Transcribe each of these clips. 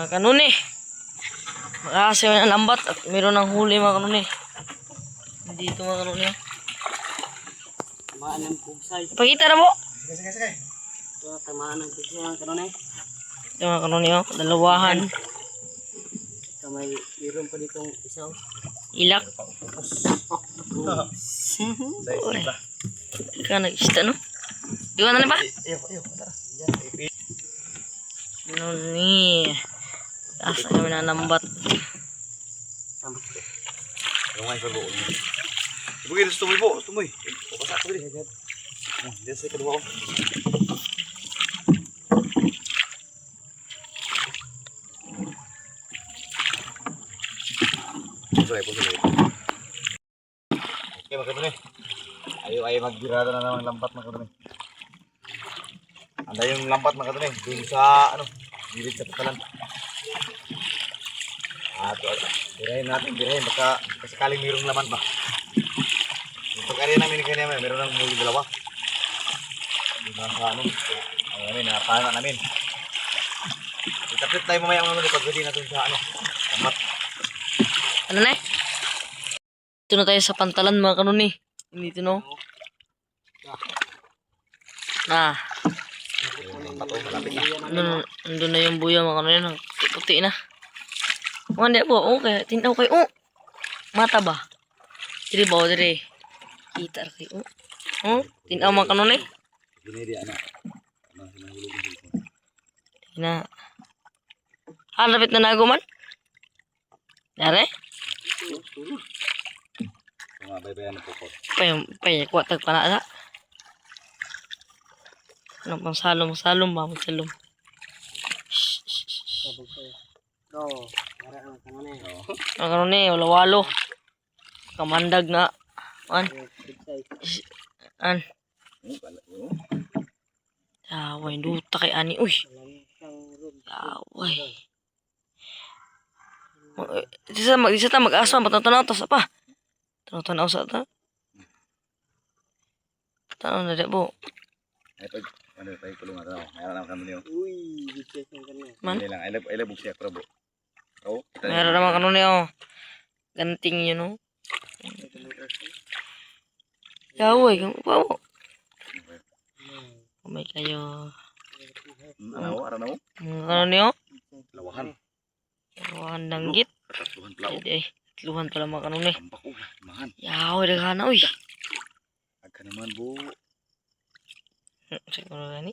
Mga kanuni. Mag-aasiw ng lambat at mayroon ng huli mga kanuni. Dito mga kanuni. Tamaan ng pugsay. Ipakita na mo. Sige. Ito, tamaan ng pugsay mga kanunay. Ito mga kanuni oh. Dalawahan. Ito may meron pa ditong isaw. Ilak. Uy. Ikaw nag-ista no? Iwan na ba? Iyo. Tara. Kanuni. Asa kami na lambat. Lumay ko buo. Ibigay gusto mo po, tumoy. Pasak ko dili. Diyan sa kedua ko. Pusoy. Okay, magkano ay magbirada na ng lambat magkano. Anda yung lambat magkano dun sa gilid sa patalan. Birahin baka sakaling mayroong laman pa. Pag ari namin kanina mayroon ng muli dalawa. Napana namin. Itapit tayo mamaya mga pag pwede natin sa lambat. Ano na? Dito na tayo sa pantalan mga kanuni. Dito no. Nah. Nandun na yung buya mga kanuni. Puti na. Mga hindi po. Okay. Tinaw kayo. Oh. Mata ba? Diri ba? Diri. Kita kayo. Oh. Tinaw mga kanuni. Na. Lapit na naguman. Dari? Baybayan na pukot. Kuwatag pa na. Ano pang salom ba? Salom. Ito, para ang kanunay. Ang kanuni, wala-walo. Kamandag na. Yaway, duta kay ani. Uy. Yaway. Isa ta mag-aswan. Patanaw ta sa pa. Tanaw sa ta. Tanaw na di po. Ay pag tayo kulungan na. Mayroon naman kami niyo. Uy, bitis ng kanunay. Man? Hindi lang. I love siya pero bro. Oh, Meron naman kanuni oh. Ganting yun oh. Yaway, kung pa mo. Kumay kayo. Araw. Mga kanuni oh. Lawahan. Lawahan danggit. Luhan plao. Luhan pala mga kanuni. Tambak ko. Mahan. Yaway, daghana uy. Agka naman bu. Siguro gani.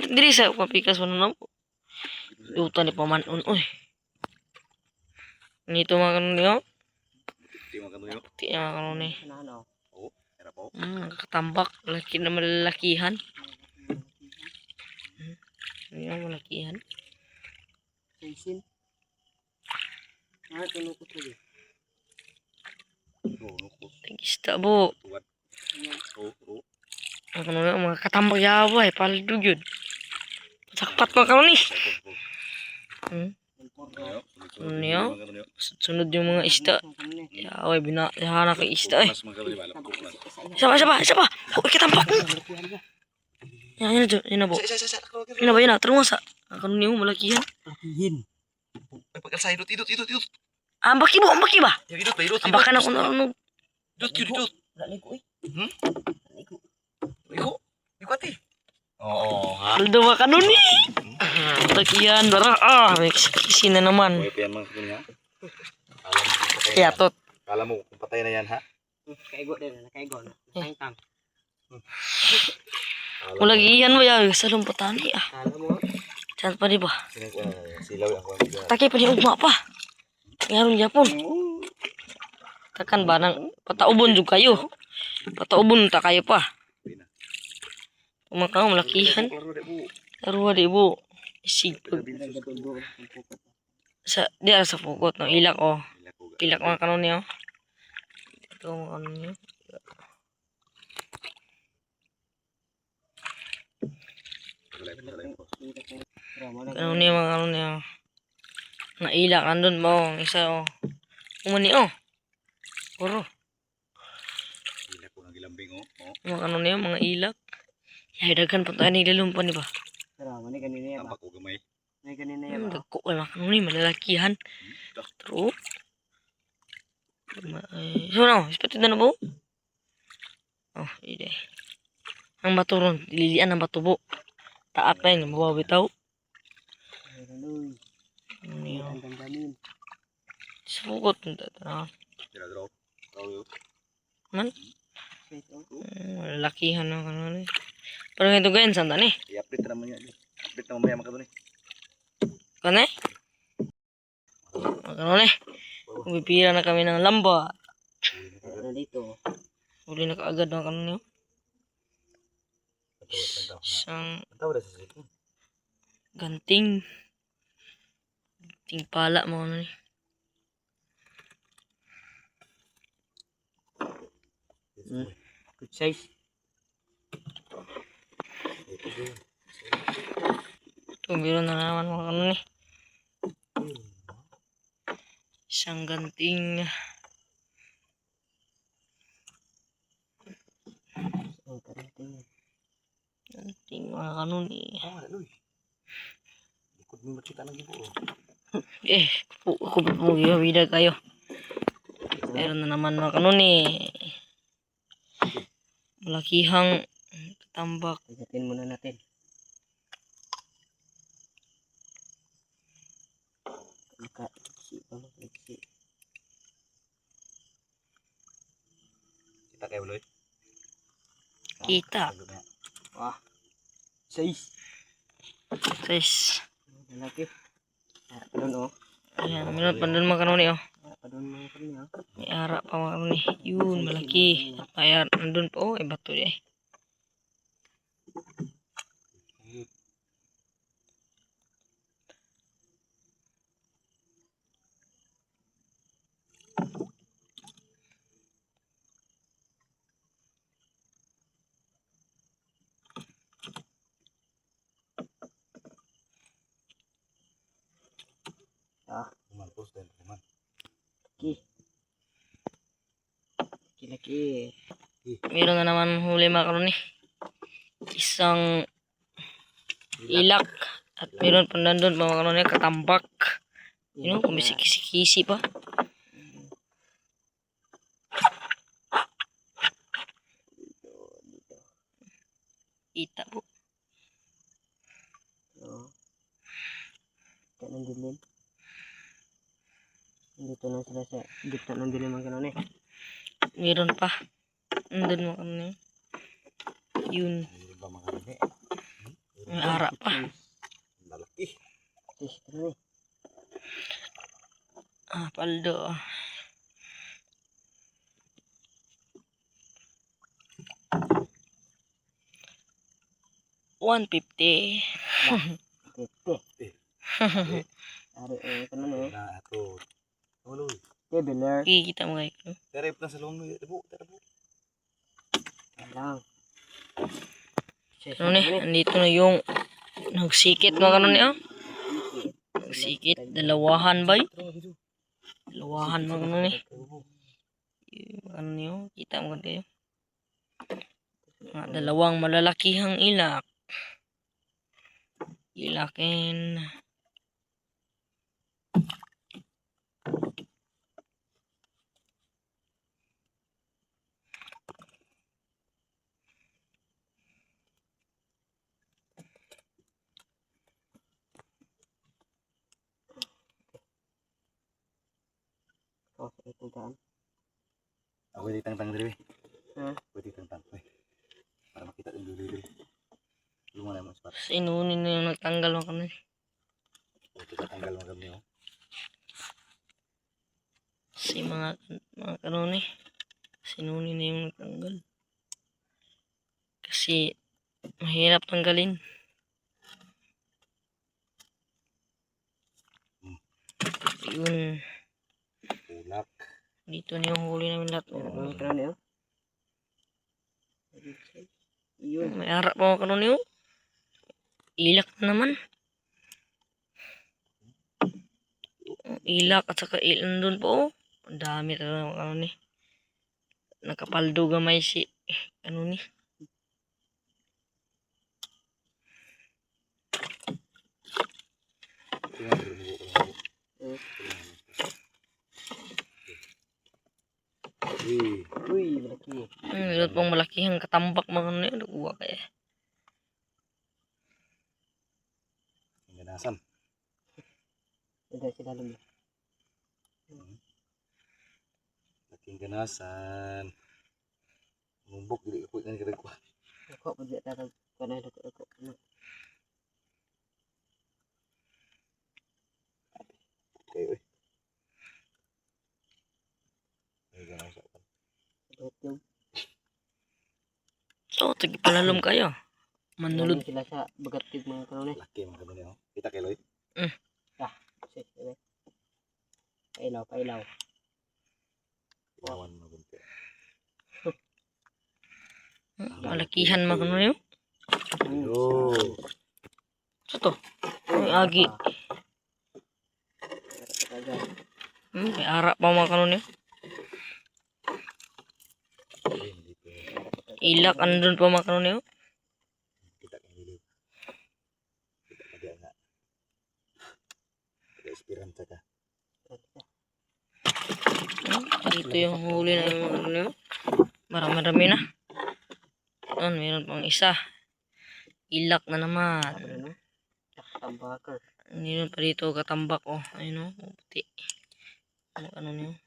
Diri sa papikas mo na po. Luta ni pamanon uy. Nito mga kanuni oh. Di makan tuyo. Ti mga kanuni. Ano? Oh, era po. Katambak. Laki na malalakihan. Yan, malakihan. Sensin. Ito nukot lagi. Nukot. Tagista po. Tuwad. Oh. Ang kanuni mga katambak yaway. Palidog yun. Sakpat mga kanuni. Ano yun? Sunod yung mga isda. Yaway, binahana kay isda eh. Isa pa. Huwag katampak mo. Yan na po. Yan na. Terus sa. Ang kanuni mo, malakihan. Lakihin. Ay pagkalsa idot. Ang baki ba? Yung idot. Ang baka na kung ano. Idot. Laliko eh. Iko ati. Oo, ha. Aldo ba kanuni? Malakihan. May kisi na naman. Buhay pa yan mga kunya. Yatot. Kala mo kung patay na yan ha? Kaigo din. Nakaigo. Tang. Malakihan mo yan. Sa lumpatani ah. Kala mo? Saan pa di ba? Silaw ako. Takay pa ni ugma pa. Ngayon Japon. Takan ba nang pataubon jud kayo. Pataubon ta kayo pa. Kumakaw malakihan. Laro di bu. Isig. Sa pugot no ilak oh. Ilak mga kanon niyo. Ito mga kanon niyo. Kanon niyo mga kanon niyo. Nailak andun mo ang isa oh. Umani oh. Puro. Ilak ko nagilambing oh. Mga ano niyo, mga ilak. Ay, daghan pa tayo nilalumpan, di ba? Sarama ni kanina yan. Tambak ko gamay. May ganina yan. Dagko kay mga kanuni, malalakihan. True. So no, ispatid na po. Oh, ide. Ang baturon, lilian ang batubo. Taak na yun, mabawitaw. Ay, Ano yun? ang ganggamin. Sukot. Man, Wait, oh. malalakihan ng kanuni. Pero ganito ganyan, saan tani? I-update na naman yan. Update na mamaya mga kanuni. Kane? Kanuni. Pipira na kami ng lamba. Ano dito? Uli na kaagad ng kanuni. Isang Ang tawag na sa sito. ganting. Ganting pala mo ano ni. Good size. Ito, biro na naman mga kanuni. Isang ganting. Ang karating. Ganting mga kanuni. Ah, laloy. Ikot mo makita ng ibo. Ako po gawida kayo. Meron na naman mga kanuni. Malakihang tambak. Pagdating muna natin. Makaliksi. Kita kayo laloy. Kita. Wah. Size. Size. Lalaki. Ano, oh. Ayan, meron pa doon mga kanuni oh. Pa doon mga kanya. May ara pa mga kanuni. Yun, malaki. Ayan, nandun pa oh. Bato di eh. Kumampos din. Kuman. Laki. Laki. Meron na naman huli mga kanuni. Isang ilak. At meron pa nandun mga kanuni katambak. You know, kumisikisi pa. Kita po. Oo. Kaya ng dilim. Dito lang sila sa gitna ng dilim ang ganun eh. Meron pa. Nandun mga kanuni. Yun. Hindi ba mga kanuni? May ara pa. Lalaki. Fish ganun eh. Paldo. $150. Tete. Ari ganun eh. Na ato. Laloy. Tebeler. Kikita mo kayo. Terep na sa luwang laloy. Tabo. Lang. Ano ni? Andito na yung nagsikit mga kanuni oh. Nagsikit. Dalawahan ba yun? Dalawahan mga kanuni. Yung ano niyo, kita mo kayo. Mga dalawang malalakihang ilak. Ilakin. Oh, itong daan. Ako di tang-tang diri. Ha? Ako di tang-tang. Para makita yung dili. Lumana mo spot. Sinunin na yung nagtanggal mga kanuni. Ito tatanggal mga kami oh. Si mga kanuni. Sinunin na yung nagtanggal. Kasi mahirap tanggalin. Yun. Ulak. Dito na yung huli namin lahat. Ang ganun eh. Yun. May harap pa mga kanuni oh. Ilak na naman. Ilak at saka ilan doon po oh. Ang dami talaga mga kanuni. Nakapaldo gamay si kanuni. Tingnan mo, mugo ko lang. Uy, malaki. Meron pang malakihang katambak mga ano yun. Nakuha kaya. Ang ganasan. Dahil sila lumi. Laking ganasan. Mumbok, dili ko nga nagkagay ko. Ako, pag di tatag ko na ito. Ako, ano. Okay, uy. Ay, ganasan. Bakit yung So, tagipalalom kayo. Manulod. Manulod sila sa bagatid mga kanon eh. Laki mga kami niyo. Kita kay Loy. Sige. Pailaw, pailaw. Iwawan mo bunti. Malakihan mga ano yun. Yo. So to. May agi. May ara pa mga kanon yun. Ay, hindi ko. Ilak andun pa mga kanon yun. Kita kay Lili. Kita pa diyan nga. Ada esperanza ka. Dito yung huli na yung ano yun. Marami-rami na. Meron pang isa. Ilak na naman. Ano? Tambakar. Meron pa dito katambak oh. Ayun oh. Puti. Ano yun.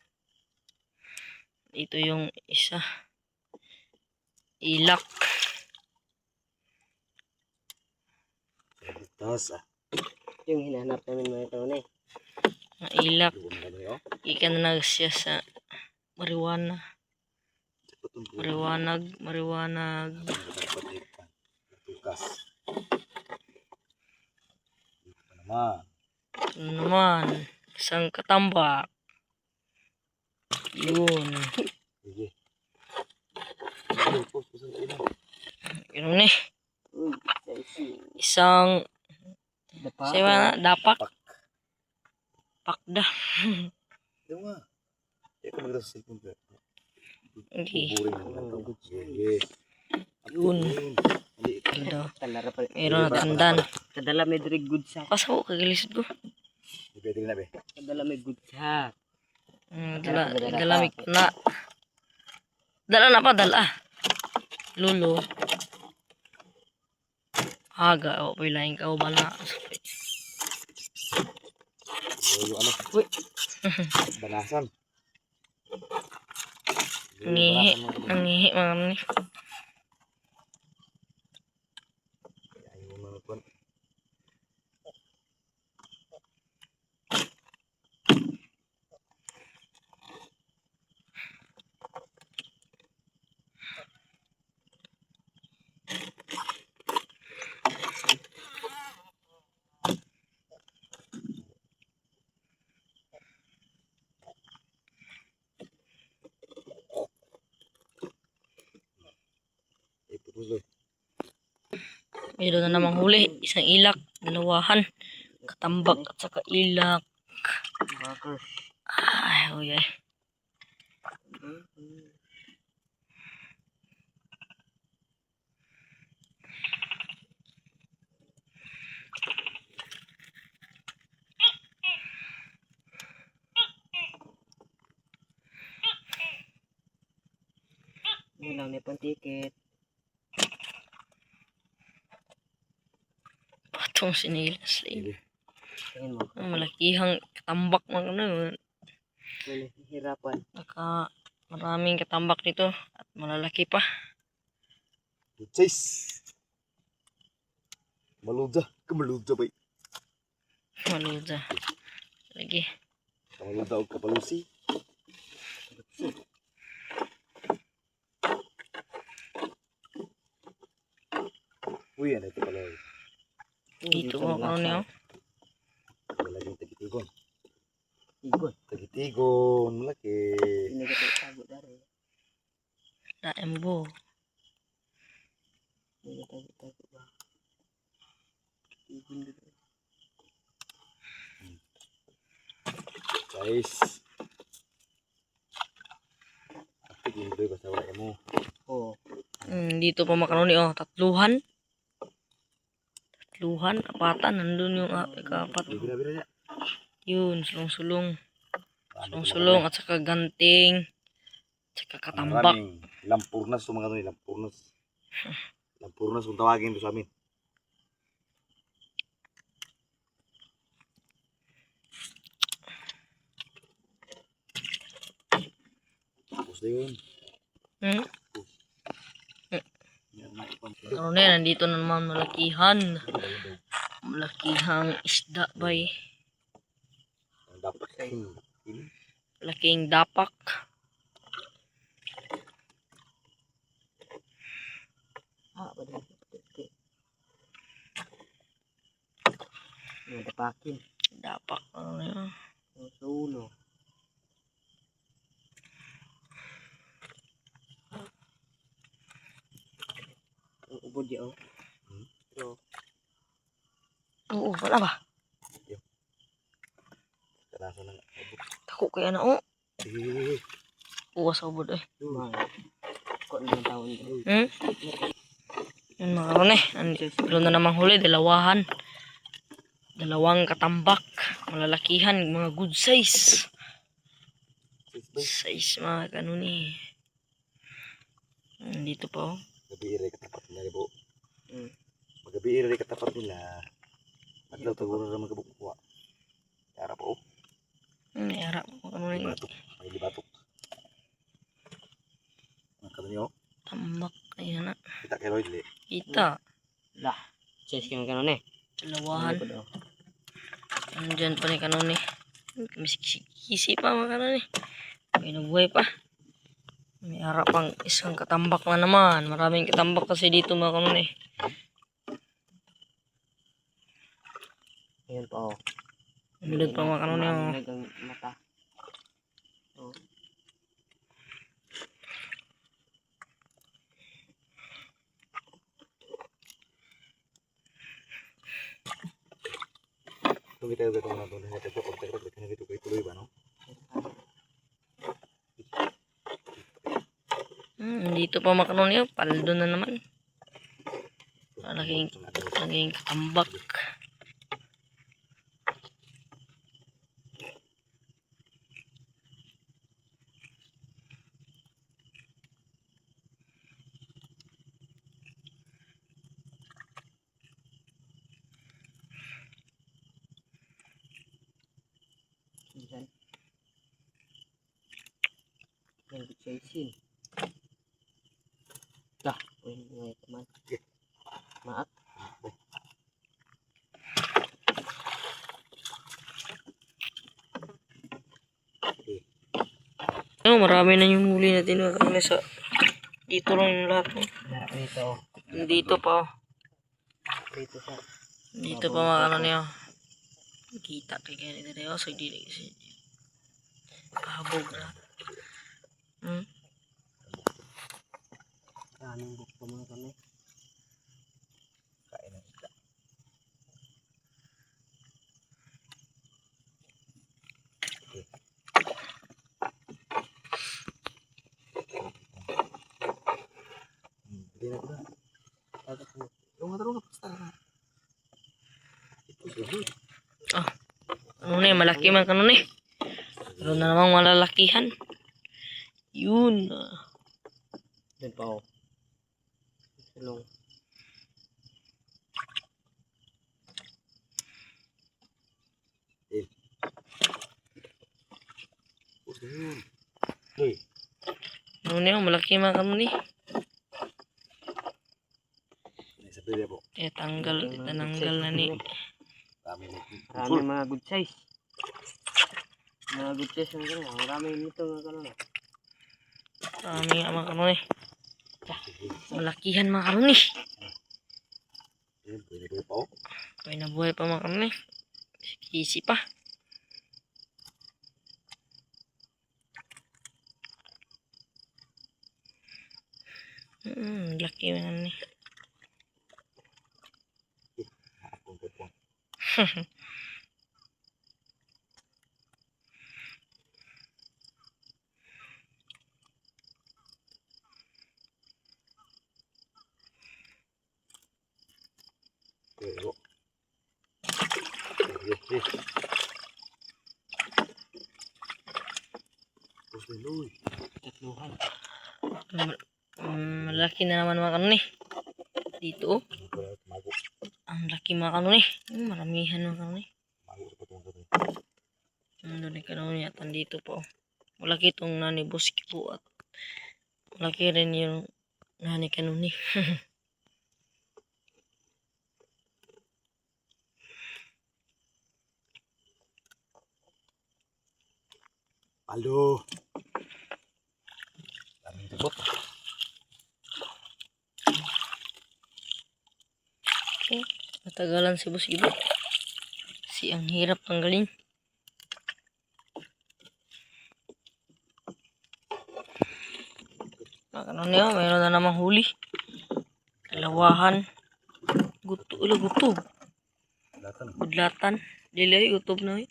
Dito yung isa. Ilak. Tapos Yung hinahanap namin mga kanon eh. Ilak. doon na niyo. Ikan na siya sa marijuana. Patun po. Mariwanag. Tukas. Dito pa naman. Ano naman. Isang katambak. Yun. Sige. Tapos pasang ina. Yun eh. Uy, sexy. Isang Dapa. siya na dapak. Pakda. Diyo nga. Kaya ka magdasa sa ipon ka. Okay. Buburing naman ito. Sige. Yun. Hindi. Ito. Talara pa. Meron na tandan. Kadala may very good sa. Pasaw kagilisod ko. Hindi pwede na be. Kadala may good sa. Dala na. Dala na pa, dala. Lulo. Haga, o pilaing ka o ba na. Yung ano. Uy. Banasan. Ngihi. Ang ngihi mga ni. Ayaw mo naman. Ipupus Meron na namang huli. Isang ilak. Dalawahan. Katambak at saka ilak. Bakar. Ay, uy ay. Yun lang may pantikit. Patong sinilas. Sige. Tingin mo. Malakihang katambak mga ano. Wala hirapan. Maraming katambak dito. At malalaki pa. Chase. Maluda. Kamaluda ba? Maluda. Lagi. Kamaluda o kapalusi. Uy, ano ito pala? Dito ko ano niyo. Malaging tagitigon. Igon. Tagitigon. Malaki. Hindi ka tago dari. Daembo. Hindi ka tago ba? Igon dito. Guys. Aktig yung doy basta wala mo. Oo. Dito pa makanoni oh. Tatluhan. Tatluhan, apatan, nandun yung ikapat. Bira-bira niya. Yun, sulong-sulong. Marami Sulong-sulong at saka ganting. At saka katambak. Maraming lampurnas to mga to, lampurnas. Lampurnas kung tawagin to sa amin. Tapos na yun. Hmm? Yan, naipon. Ano na yan, nandito na naman malakihan. Malakihang isda bay. Ang dapat kain. Malaking dapak. Ba din? Mga dapakin. Dapak. Ano na yan? Sa ulo. Ang ubod niya, oh. Pero, Oo, wala ba? Kanasan na nga. Tako kaya na, oh. Eh, Uwas sa ubod, eh. mga kung anong tawag nito. Hmm? Yun mga karon eh. Meron na namang huli, dalawahan. Dalawang katambak. Malalakihan, mga good size. Size mga kanon eh. Dito pa oh. Gabi iray katapat nila po. Hmm. Magabi iray katapat nila. Maglaw taguro na magkabukuha. Kara po. May harap mga kanon eh. Libatok. May libatok. Ang kami niyo. Tambak. Ayan na. Kita kay Lloyd li. Kita. Lah. Chase ka ng kanon eh. Dalawahan. Ano ko daw? Andyan pa ni kanon eh. Kisi pa mga kanon eh. May nabuhay pa. May harap pang isang katambak na naman. Maraming katambak kasi dito mga kanon eh. Ayan pa, oh. Milod pa mga kanon eh. Oh. Maanag ang mata. Oh. Tunggu tayo gatong na doon. Hati po kontak rat kana gitu kay tuloy ba no? Dito pa mga kanon eh. Paldo na naman. Malaking katambak. Minsan. Yang di-chasing. Dah, ini mga teman. Maak. Oh, marami na yung huli natin mga kanon eh. Dito lang yung lahat. Oh. Dito, oh. Dito pa oh. Dito sa. Dito pa mga kanon eh. Oh. Kita kay ganito tayo. So, dili kasi. Kahabog na. Kaning buk pa mga kami. Kain ng isda. Hindi na ba? Tulungan basta. Ah, ano na eh, malaki man kanon eh. Meron na namang malalakihan. Yun. Doon pa, oh. Sulong. Uy, Ano na yun, malaki man kanon eh. nasa pwede po. Tanggal na ni. Kami ni. Marami mga good size. Mga good size mga kanon. Marami nito mga kanon. Marami nga mga kanon eh. Malakihan mga kanon eh. Pwede po. Kaya nabuhay pa mga kanon eh. Kisi pa. Laki man eh. Apong po. Pero Tapos na luy. Tatluhan. Malaki na naman mga kanon eh. Dito oh. Mago. Ang laki mga kanon eh. Maramihan mga kanon eh. Mago sa patong kanon. Doon ay kanon eh. At andito po. Malaki itong nani Boski po. At malaki rin yung nani kanon eh. Palo. Daming tubot. Matagalan si Boss Ibo. Si ang hirap tanggalin. Ano niya, mayroon na namang huli. Dalawahan. Guto. Latan. Budlatan. Dili, gutob na eh.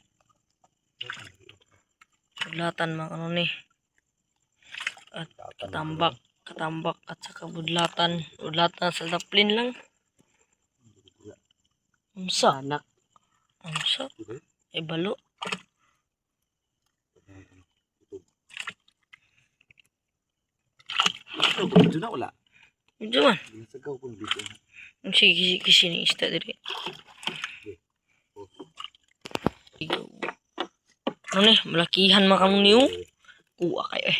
Budlatan mga kanon eh. At katambak at saka budlatan. Budlatan sa daplin lang. Umsa. Anak. Umsa. Eh balo. Medyo na wala. Medyo man. Sagaw kung dito. Ang sige ni isda diri. Ano ni, malakihan makang niyo. Kuha kayo eh.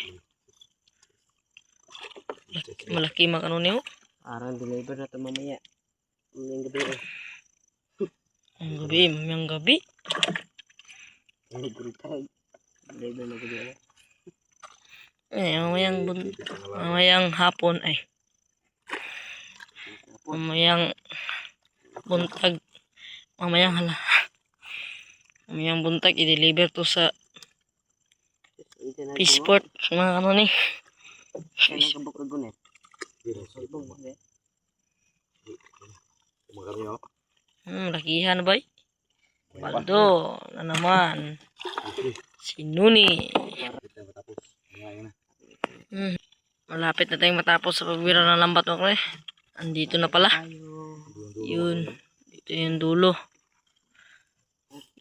Malaki makano niyo. Arang deliver na ito mamaya. Mamayang gabi eh. Mamayang gabi. Deliver na gabi eh. Mamayang hapon ay. Mamayang buntag. Mamayang buntag i-deliver to sa Peaceport. Mga ano ni. Kaya kabuk agunet. Kumakarni ako. Lakihan ba? Baldo na naman. Si Nuni. Malapit na tayong matapos sa pagbira ng lambat mo eh. Andito na pala. Yun. Dito yung dulo.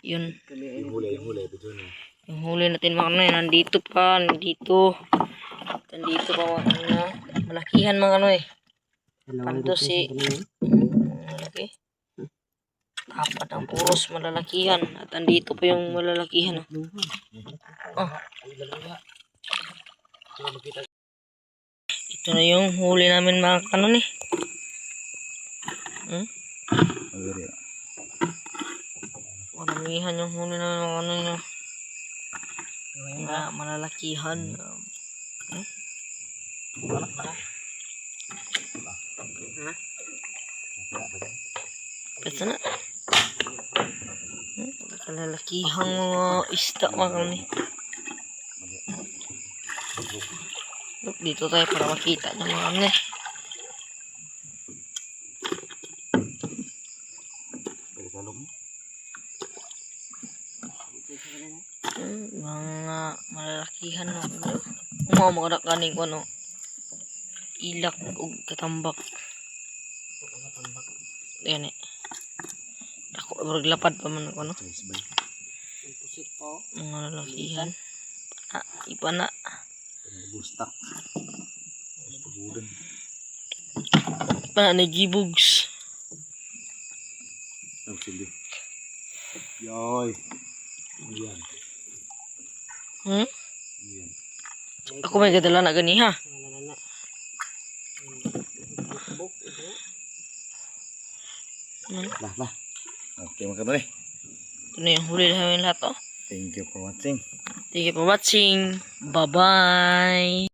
Yun. Yung huli. Yung huli natin mga ano eh. Nandito pa. Nandito pa mga ano. Malakihan mga ano eh. Panto si malaki. Apat ang puros malalakihan. At andito pa yung malalakihan. Oh. Ito na yung huli namin mga kanon eh. Maramihan yung huli namin mga kanon eh. Malalakihan. Pwede na. Kalalakihang mga isda mga kanon eh. Look, dito tayo para makita ng mga ano eh. Mga malalakihan no. Mga makadakaning ko no. Ilak o katambak. Yan eh. Ako, maglapad pa man ako no. Mga malalakihan. Ipa na. Bustak. Ipa na G-Bugs. Ang sili. Yoy. Yan. Yan. Ako may gadala na gani ha. Lah. Okay, mga eh. Ito na yung huli namin lahat oh. Thank you for watching. Thank you for watching. Bye-bye.